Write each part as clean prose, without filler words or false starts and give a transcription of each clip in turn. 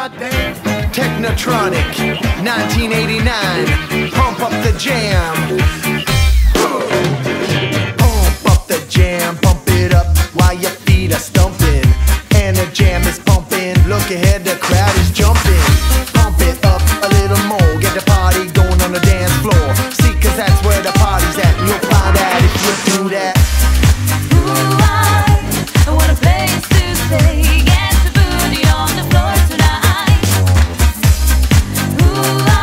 my day. Technotronic, 1989. Pump up the jam. Pump up the jam, pump it up while your feet are stumping. And the jam is pumping. Look ahead, the crowd is jumping. Pump it up a little more. Get the party going on the dance floor. See, cause that's where the party's at. You'll find out if you do that. Ooh, I want a place to stay. Get the booty on the floor tonight. Ooh, I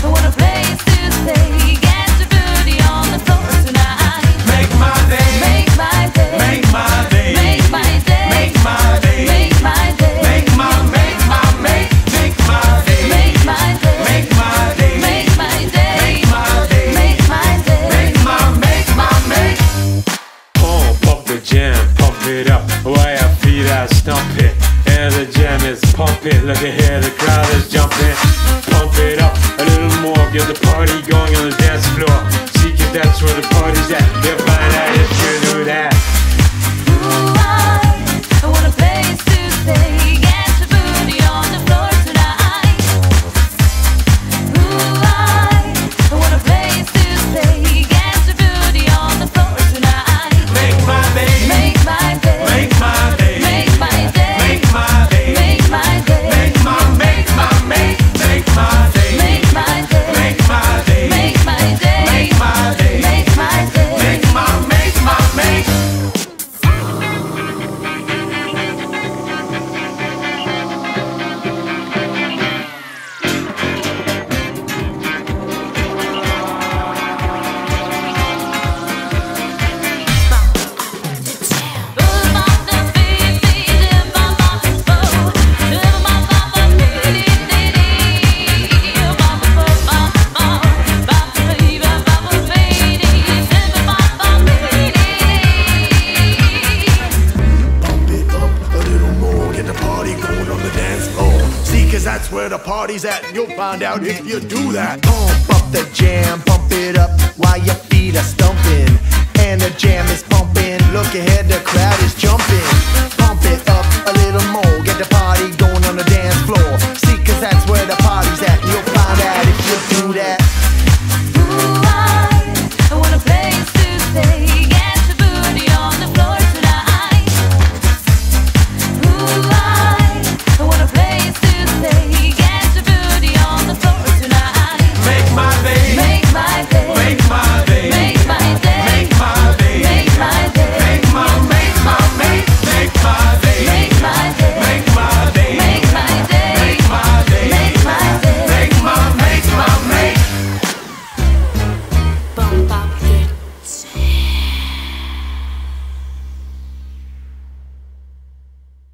want a place to stay. Get the booty on the floor tonight. Make my day. Make my day. Make my day. Make my day. Make my day. Make my day. Make my day. Make my day. Make my day. Make my day. Make my day. Make my day. Make my day. Make my. Pump up the jam, pump it up while your feet are stomping. And the jam is pumping. Look ahead, the crowd is jumping. Pump it up a little more, get the party going on the dance floor. See, cause that's where the party's at. You'll find out if you do that. Ooh, I want a place to stay. Get the booty on the floor tonight. Ooh, I want a place to stay. Get the booty on the floor tonight. Make my day. Make my day. Make my day. Make my day. Make my day. Make my day. Make my day. Make my day. Make my day. Make my day. Make my day. Make my day. Make my day. Make my day. Make my. That's where the party's at, and you'll find out if you do that. Pump up the jam, pump it up while your feet are stumping. And the jam is pumping. Look ahead, the crowd is jumping.